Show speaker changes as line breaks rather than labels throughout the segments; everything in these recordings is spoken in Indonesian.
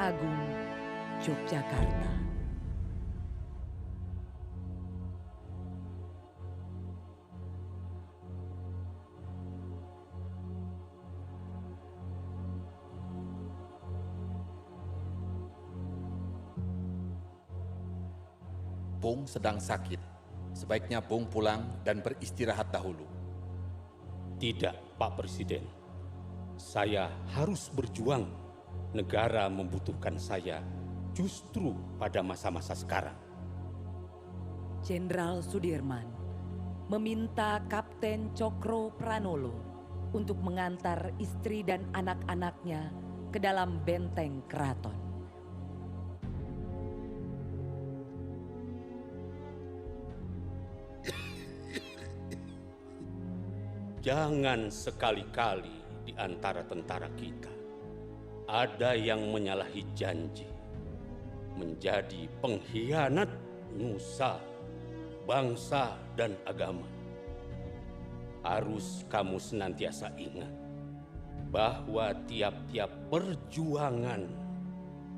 Agung, Yogyakarta.
Bung sedang sakit. Sebaiknya Bung pulang dan beristirahat dahulu.
Tidak, Pak Presiden. Saya harus berjuang. Negara membutuhkan saya justru pada masa-masa sekarang.
Jenderal Sudirman meminta Kapten Cokro Pranolo untuk mengantar istri dan anak-anaknya ke dalam benteng keraton.
Jangan sekali-kali di antara tentara kita ada yang menyalahi janji, menjadi pengkhianat nusa, bangsa, dan agama. Harus kamu senantiasa ingat bahwa tiap-tiap perjuangan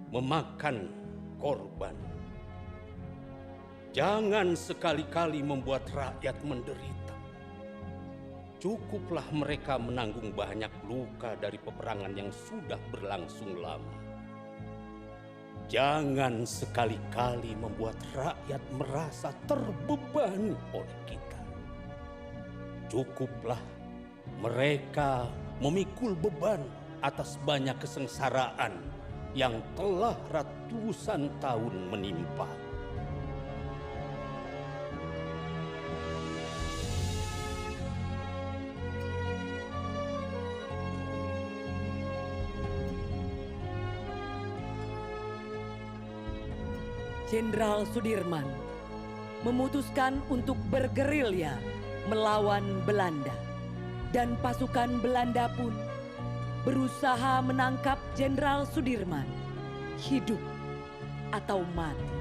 memakan korban. Jangan sekali-kali membuat rakyat menderita. Cukuplah mereka menanggung banyak luka dari peperangan yang sudah berlangsung lama. Jangan sekali-kali membuat rakyat merasa terbebani oleh kita. Cukuplah mereka memikul beban atas banyak kesengsaraan yang telah ratusan tahun menimpa.
Jenderal Sudirman memutuskan untuk bergerilya melawan Belanda, dan pasukan Belanda pun berusaha menangkap Jenderal Sudirman, hidup atau mati.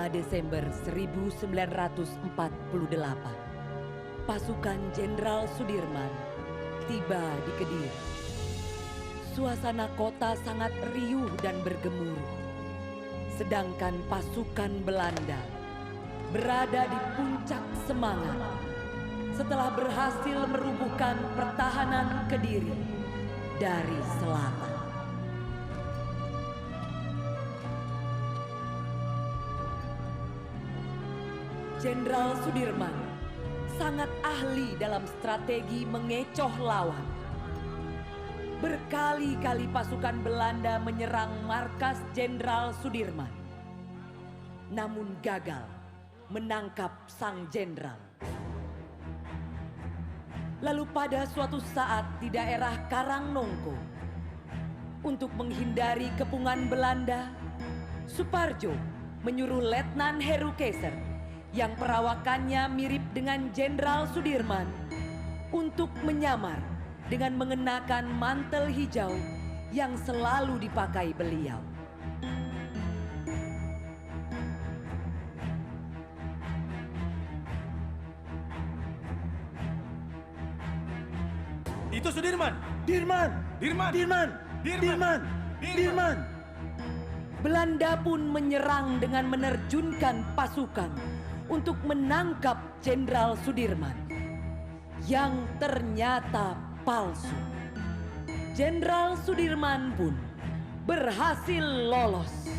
Desember 1948, pasukan Jenderal Sudirman tiba di Kediri. Suasana kota sangat riuh dan bergemuruh, sedangkan pasukan Belanda berada di puncak semangat setelah berhasil merubuhkan pertahanan Kediri dari selatan. Jenderal Sudirman sangat ahli dalam strategi mengecoh lawan. Berkali-kali pasukan Belanda menyerang markas Jenderal Sudirman, namun gagal menangkap sang jenderal. Lalu pada suatu saat di daerah Karangnongko, untuk menghindari kepungan Belanda, Suparjo menyuruh Letnan Heru Keiser yang perawakannya mirip dengan Jenderal Sudirman untuk menyamar dengan mengenakan mantel hijau yang selalu dipakai beliau.
Itu Sudirman.
Dirman.
Belanda pun menyerang dengan menerjunkan pasukan untuk menangkap Jenderal Sudirman yang ternyata palsu. Jenderal Sudirman pun berhasil lolos.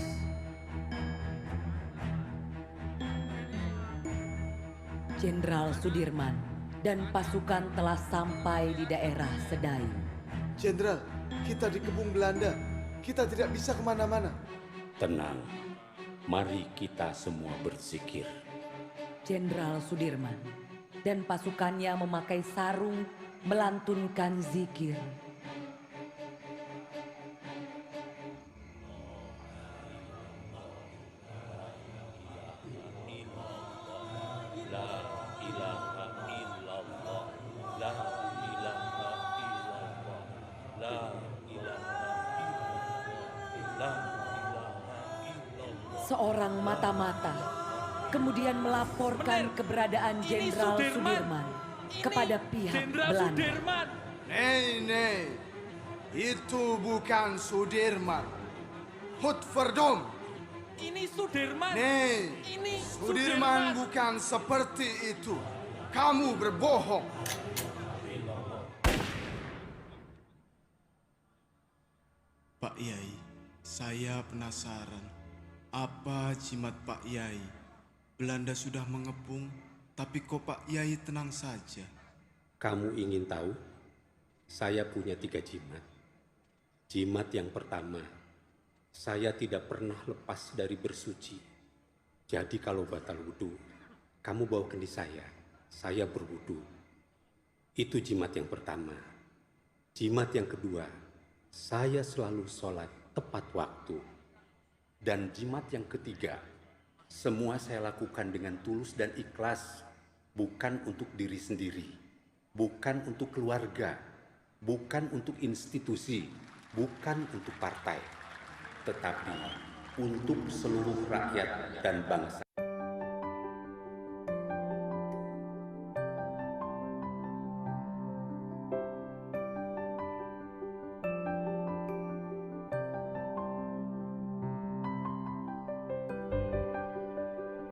Jenderal Sudirman dan pasukan telah sampai di daerah Sedayu.
Jenderal, kita dikepung Belanda. Kita tidak bisa kemana-mana.
Tenang, mari kita semua berzikir.
Jenderal Sudirman dan pasukannya memakai sarung melantunkan zikir. seorang mata-mata kemudian melaporkan keberadaan Jenderal Sudirman kepada pihak Belanda.
Nei, itu bukan Sudirman. Hutverdom.
Ini Sudirman.
Nei,
Ini
Sudirman bukan seperti itu. Kamu berbohong.
Pak Yai, saya penasaran. Apa jimat Pak Yai? Belanda sudah mengepung, tapi kok Pak Yai tenang saja?
Kamu ingin tahu? Saya punya 3 jimat. Jimat yang pertama, saya tidak pernah lepas dari bersuci. Jadi kalau batal wudhu, kamu bawa kendi saya berwudhu. Itu jimat yang pertama. Jimat yang kedua, saya selalu sholat tepat waktu. Dan jimat yang ketiga, semua saya lakukan dengan tulus dan ikhlas, bukan untuk diri sendiri, bukan untuk keluarga, bukan untuk institusi, bukan untuk partai, tetapi untuk seluruh rakyat dan bangsa.